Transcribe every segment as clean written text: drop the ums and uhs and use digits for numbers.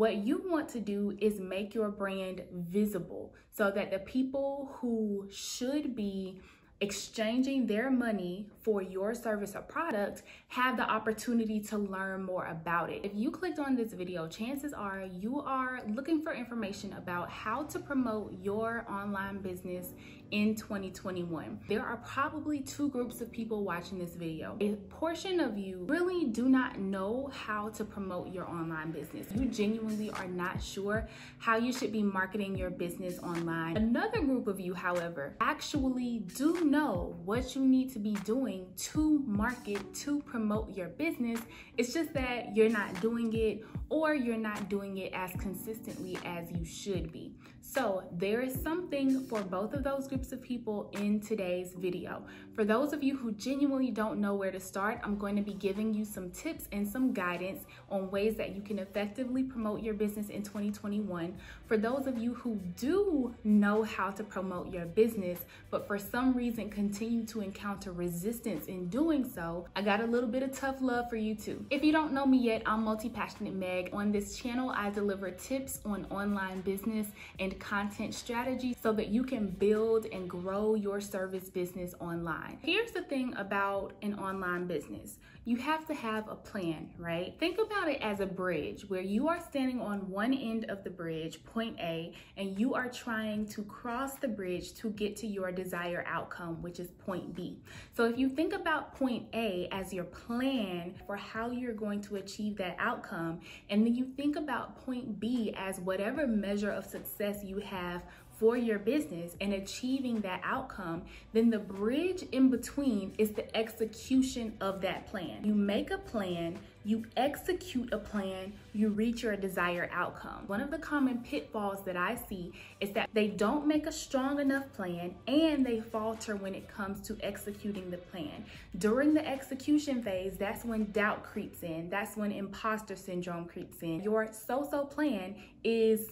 What you want to do is make your brand visible so that the people who should be exchanging their money for your service or product have the opportunity to learn more about it. If you clicked on this video, chances are you are looking for information about how to promote your online business in 2021. There are probably two groups of people watching this video. A portion of you really do not know how to promote your online business. You genuinely are not sure how you should be marketing your business online. Another group of you, however, actually do know what you need to be doing to market, to promote your business. It's just that you're not doing it, or you're not doing it as consistently as you should be. So there is something for both of those groups of people in today's video. For those of you who genuinely don't know where to start, I'm going to be giving you some tips and some guidance on ways that you can effectively promote your business in 2021. For those of you who do know how to promote your business, but for some reason continue to encounter resistance in doing so, I got a little bit of tough love for you too. If you don't know me yet, I'm Multi-Passionate Meg. On this channel, I deliver tips on online business and content strategy so that you can build and grow your service business online. Here's the thing about an online business. You have to have a plan, right? Think about it as a bridge where you are standing on one end of the bridge, point A, and you are trying to cross the bridge to get to your desired outcome, which is point B. So if you think about point A as your plan for how you're going to achieve that outcome, and then you think about point B as whatever measure of success you have for your business and achieving that outcome, then the bridge in between is the execution of that plan. You make a plan, you execute a plan, you reach your desired outcome. One of the common pitfalls that I see is that they don't make a strong enough plan and they falter when it comes to executing the plan. During the execution phase, that's when doubt creeps in. That's when imposter syndrome creeps in. Your so-so plan is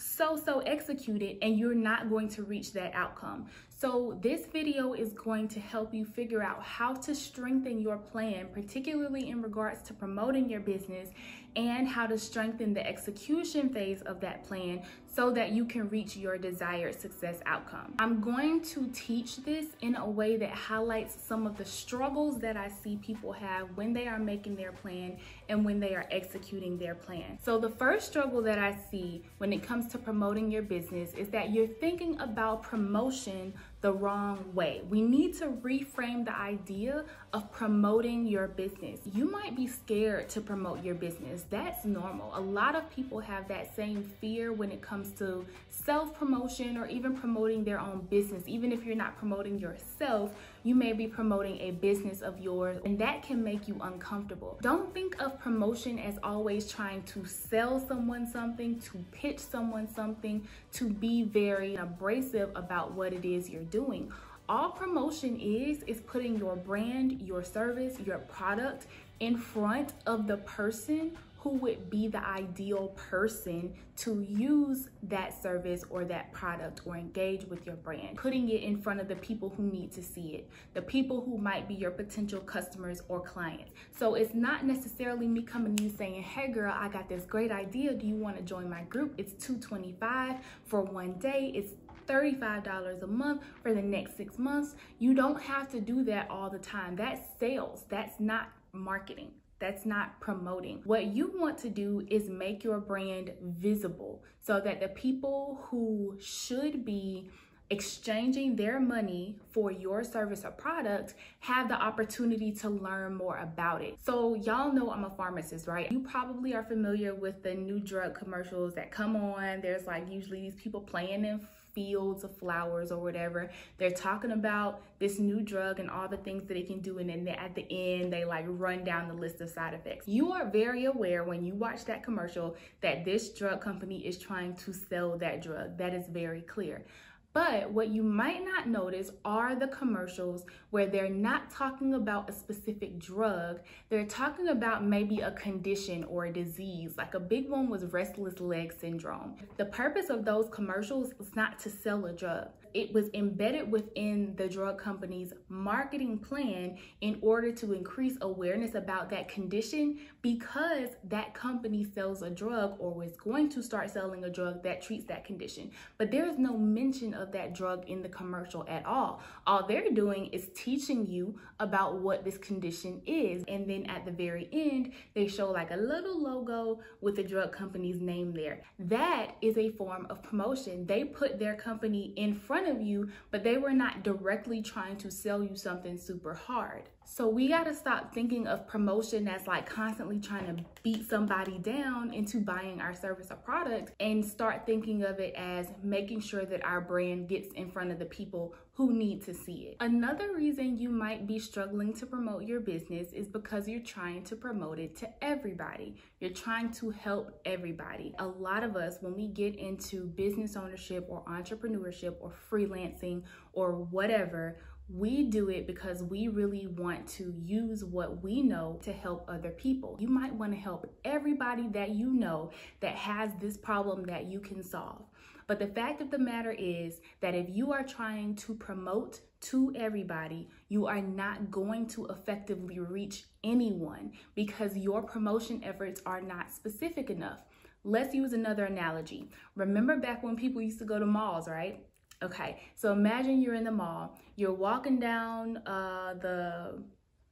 so executed and you're not going to reach that outcome. So this video is going to help you figure out how to strengthen your plan, particularly in regards to promoting your business, and how to strengthen the execution phase of that plan so that you can reach your desired success outcome. I'm going to teach this in a way that highlights some of the struggles that I see people have when they are making their plan and when they are executing their plan. So the first struggle that I see when it comes to promoting your business is that you're thinking about promotion the wrong way. We need to reframe the idea of promoting your business. You might be scared to promote your business. That's normal. A lot of people have that same fear when it comes to self-promotion or even promoting their own business. Even if you're not promoting yourself, you may be promoting a business of yours, and that can make you uncomfortable. Don't think of promotion as always trying to sell someone something, to pitch someone something, to be very abrasive about what it is you're doing. All promotion is putting your brand, your service, your product in front of the person who would be the ideal person to use that service or that product or engage with your brand. Putting it in front of the people who need to see it, the people who might be your potential customers or clients. So it's not necessarily me coming to you saying, hey girl, I got this great idea. Do you want to join my group? It's $225 for one day. It's $35 a month for the next 6 months. You don't have to do that all the time. That's sales. That's not marketing. That's not promoting. What you want to do is make your brand visible so that the people who should be exchanging their money for your service or product have the opportunity to learn more about it. So y'all know I'm a pharmacist, right? You probably are familiar with the new drug commercials that come on. There's like usually these people playing in fields of flowers or whatever. They're talking about this new drug and all the things that it can do, and then at the end they like run down the list of side effects. You are very aware when you watch that commercial that this drug company is trying to sell that drug. That is very clear. But what you might not notice are the commercials where they're not talking about a specific drug. They're talking about maybe a condition or a disease. Like a big one was restless leg syndrome. The purpose of those commercials is not to sell a drug. it was embedded within the drug company's marketing plan in order to increase awareness about that condition, because that company sells a drug or was going to start selling a drug that treats that condition. But there is no mention of that drug in the commercial at all. All they're doing is teaching you about what this condition is. And then at the very end, they show like a little logo with the drug company's name there. That is a form of promotion. They put their company in front of you, but they were not directly trying to sell you something super hard. So we got to stop thinking of promotion as like constantly trying to beat somebody down into buying our service or product, and start thinking of it as making sure that our brand gets in front of the people who need to see it. Another reason you might be struggling to promote your business is because you're trying to promote it to everybody. You're trying to help everybody. A lot of us, when we get into business ownership or entrepreneurship or freelancing or whatever, we do it because we really want to use what we know to help other people. You might want to help everybody that you know that has this problem that you can solve. But the fact of the matter is that if you are trying to promote to everybody, you are not going to effectively reach anyone because your promotion efforts are not specific enough. Let's use another analogy. Remember back when people used to go to malls, right? Okay, so imagine you're in the mall, you're walking down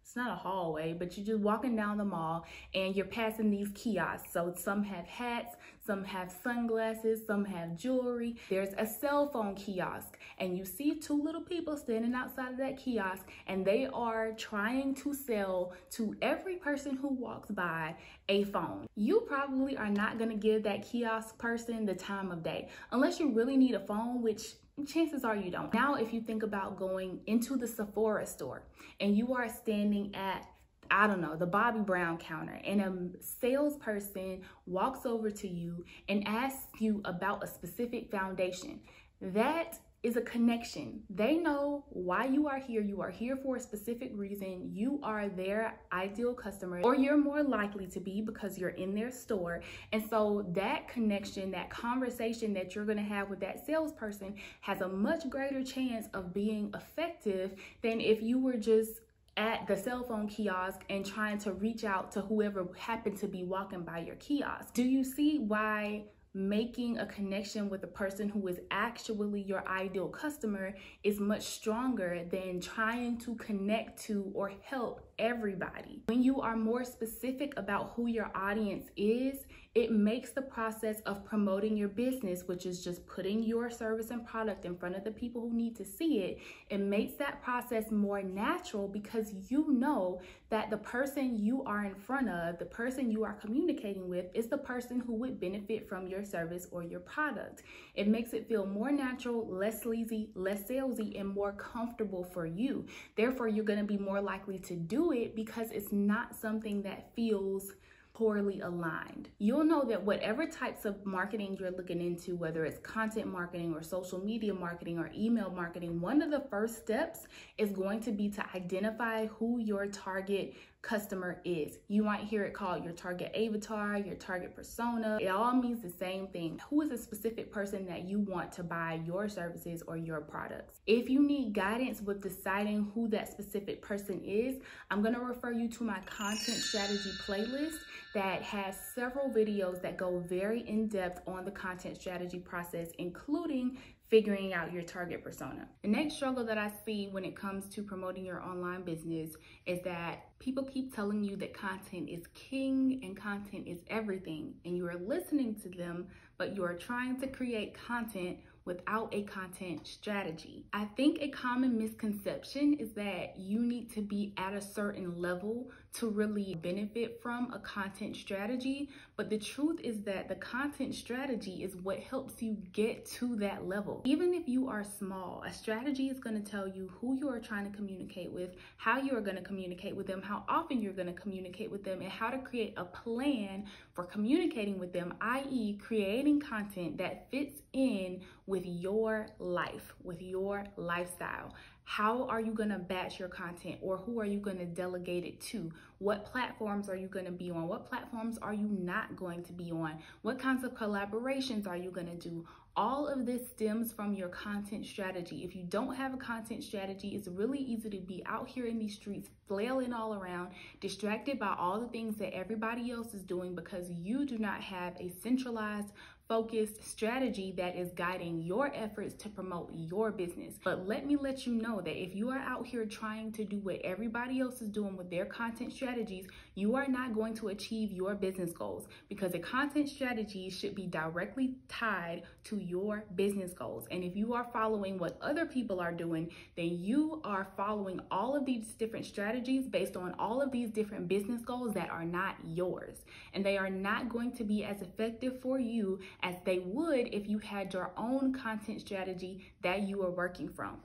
it's not a hallway, but you're just walking down the mall and you're passing these kiosks. So some have hats, some have sunglasses, some have jewelry. There's a cell phone kiosk and you see two little people standing outside of that kiosk, and they are trying to sell to every person who walks by a phone. You probably are not gonna give that kiosk person the time of day unless you really need a phone, which chances are you don't. Now, if you think about going into the Sephora store and you are standing at, I don't know, the Bobbi Brown counter, and a salesperson walks over to you and asks you about a specific foundation, that is a connection. They know why you are here. You are here for a specific reason. You are their ideal customer, or you're more likely to be because you're in their store. And so that connection, that conversation that you're going to have with that salesperson has a much greater chance of being effective than if you were just at the cell phone kiosk and trying to reach out to whoever happened to be walking by your kiosk. Do you see why making a connection with a person who is actually your ideal customer is much stronger than trying to connect to or help everybody? When you are more specific about who your audience is, it makes the process of promoting your business, which is just putting your service and product in front of the people who need to see it, it makes that process more natural because you know that the person you are in front of, the person you are communicating with, is the person who would benefit from your service or your product. It makes it feel more natural, less sleazy, less salesy, and more comfortable for you. Therefore, you're going to be more likely to do it because it's not something that feels poorly aligned. You'll know that whatever types of marketing you're looking into, whether it's content marketing or social media marketing or email marketing, one of the first steps is going to be to identify who your target customer is. You might hear it called your target avatar, your target persona. It all means the same thing. Who is a specific person that you want to buy your services or your products? If you need guidance with deciding who that specific person is, I'm going to refer you to my content strategy playlist that has several videos that go very in depth on the content strategy process, including figuring out your target persona. The next struggle that I see when it comes to promoting your online business is that people keep telling you that content is king and content is everything, and you are listening to them, but you are trying to create content without a content strategy. I think a common misconception is that you need to be at a certain level to really benefit from a content strategy, but the truth is that the content strategy is what helps you get to that level. Even if you are small, a strategy is going to tell you who you are trying to communicate with, how you are going to communicate with them, how often you're going to communicate with them, and how to create a plan for communicating with them, i.e. creating content that fits in with your life, with your lifestyle. How are you going to batch your content, or who are you going to delegate it to? What platforms are you going to be on? What platforms are you not going to be on? What kinds of collaborations are you going to do? All of this stems from your content strategy. If you don't have a content strategy, it's really easy to be out here in these streets flailing all around, distracted by all the things that everybody else is doing because you do not have a centralized, focused strategy that is guiding your efforts to promote your business. But let me let you know that if you are out here trying to do what everybody else is doing with their content strategies, you are not going to achieve your business goals, because a content strategy should be directly tied to your business goals. And if you are following what other people are doing, then you are following all of these different strategies based on all of these different business goals that are not yours. And they are not going to be as effective for you as they would if you had your own content strategy that you are working from.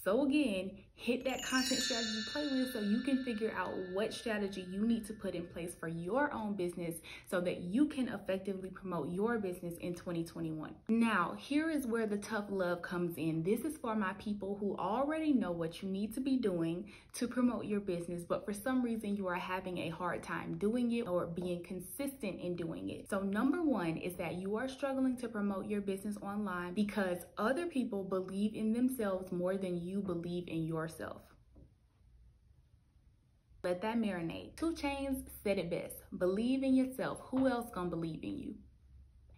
So again, hit that content strategy playlist so you can figure out what strategy you need to put in place for your own business so that you can effectively promote your business in 2021. Now, here is where the tough love comes in. This is for my people who already know what you need to be doing to promote your business, but for some reason you are having a hard time doing it or being consistent in doing it. So number one is that you are struggling to promote your business online because other people believe in themselves more than you believe in yourself. Let that marinate. 2 Chainz said it best. Believe in yourself. Who else gonna believe in you?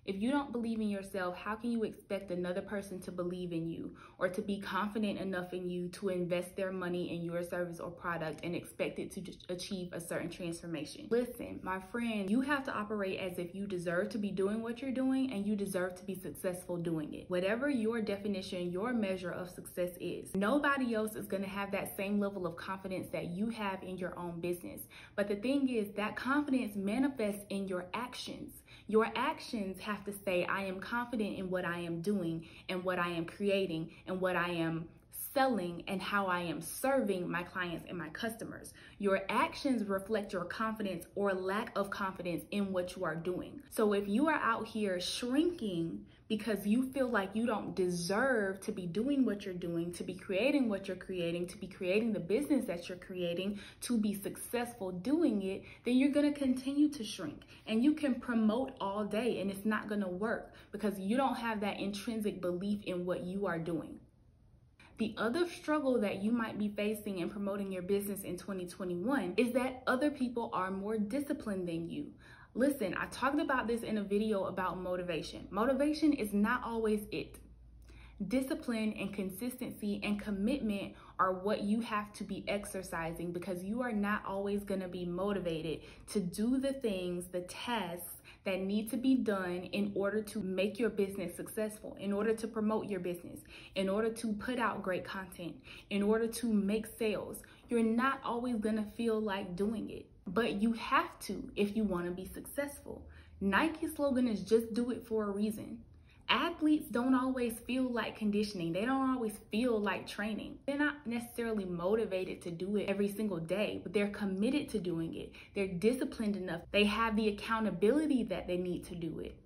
If you don't believe in yourself, how can you expect another person to believe in you or to be confident enough in you to invest their money in your service or product and expect it to achieve a certain transformation? Listen, my friend, you have to operate as if you deserve to be doing what you're doing and you deserve to be successful doing it. Whatever your definition, your measure of success is. Nobody else is going to have that same level of confidence that you have in your own business. But the thing is, that confidence manifests in your actions. Your actions have to say, I am confident in what I am doing and what I am creating and what I am selling and how I am serving my clients and my customers. Your actions reflect your confidence or lack of confidence in what you are doing. So if you are out here shrinking because you feel like you don't deserve to be doing what you're doing, to be creating what you're creating, to be creating the business that you're creating, to be successful doing it, then you're going to continue to shrink. And you can promote all day and it's not going to work because you don't have that intrinsic belief in what you are doing. The other struggle that you might be facing in promoting your business in 2021 is that other people are more disciplined than you. Listen, I talked about this in a video about motivation. Motivation is not always it. Discipline and consistency and commitment are what you have to be exercising because you are not always going to be motivated to do the things, the tasks that need to be done in order to make your business successful, in order to promote your business, in order to put out great content, in order to make sales. You're not always going to feel like doing it, but you have to if you want to be successful. Nike's slogan is just do it for a reason. Athletes don't always feel like conditioning. They don't always feel like training. They're not necessarily motivated to do it every single day, but they're committed to doing it. They're disciplined enough. They have the accountability that they need to do it.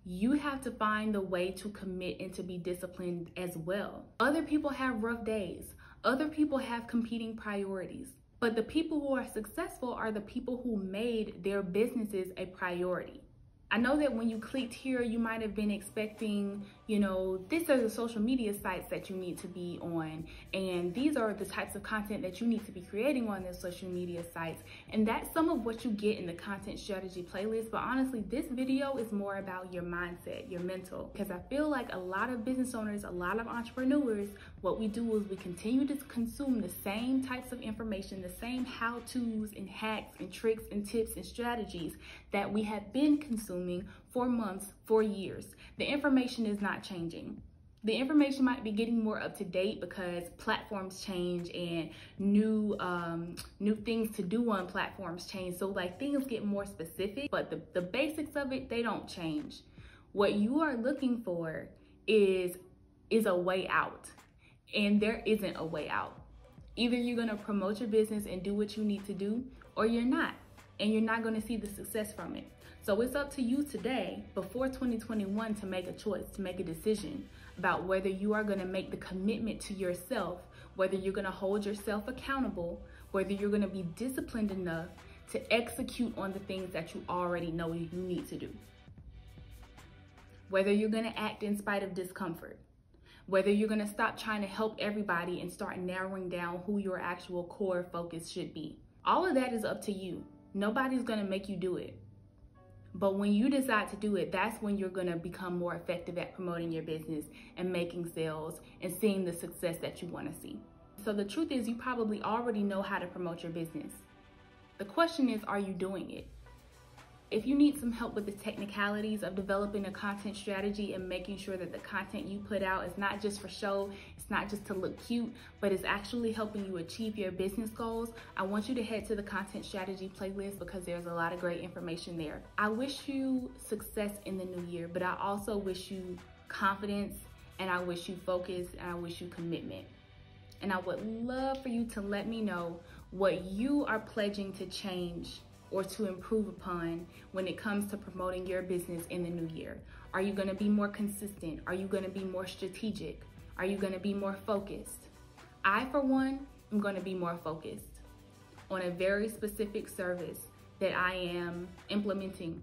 You have to find the way to commit and to be disciplined as well. Other people have rough days. Other people have competing priorities. But the people who are successful are the people who made their businesses a priority. I know that when you clicked here, you might have been expecting, these are the social media sites that you need to be on. And these are the types of content that you need to be creating on those social media sites. And that's some of what you get in the content strategy playlist. But honestly, this video is more about your mindset, your mental. Because I feel like a lot of business owners, a lot of entrepreneurs, what we do is we continue to consume the same types of information, the same how-tos and hacks and tricks and tips and strategies that we have been consuming for months, for years. The information is not changing. The information might be getting more up to date because platforms change and new things to do on platforms change. So like things get more specific, but the basics of it, they don't change. What you are looking for is a way out, and there isn't a way out. Either you're gonna promote your business and do what you need to do, or you're not, and you're not gonna see the success from it. So it's up to you today, before 2021, to make a choice, to make a decision about whether you are gonna make the commitment to yourself, whether you're gonna hold yourself accountable, whether you're gonna be disciplined enough to execute on the things that you already know you need to do. Whether you're gonna act in spite of discomfort, whether you're gonna stop trying to help everybody and start narrowing down who your actual core focus should be. All of that is up to you. Nobody's gonna make you do it. But when you decide to do it, that's when you're gonna become more effective at promoting your business and making sales and seeing the success that you wanna see. So the truth is, you probably already know how to promote your business. The question is, are you doing it? If you need some help with the technicalities of developing a content strategy and making sure that the content you put out is not just for show, it's not just to look cute, but is actually helping you achieve your business goals, I want you to head to the content strategy playlist because there's a lot of great information there. I wish you success in the new year, but I also wish you confidence, and I wish you focus, and I wish you commitment. And I would love for you to let me know what you are pledging to change or to improve upon when it comes to promoting your business in the new year. Are you gonna be more consistent? Are you gonna be more strategic? Are you gonna be more focused? I, for one, am gonna be more focused on a very specific service that I am implementing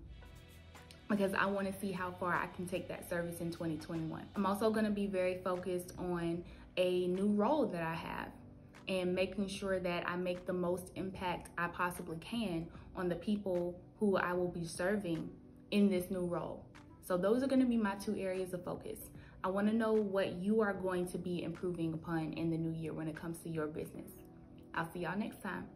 because I wanna see how far I can take that service in 2021. I'm also gonna be very focused on a new role that I have and making sure that I make the most impact I possibly can on the people who I will be serving in this new role. So those are gonna be my 2 areas of focus. I wanna know what you are going to be improving upon in the new year when it comes to your business. I'll see y'all next time.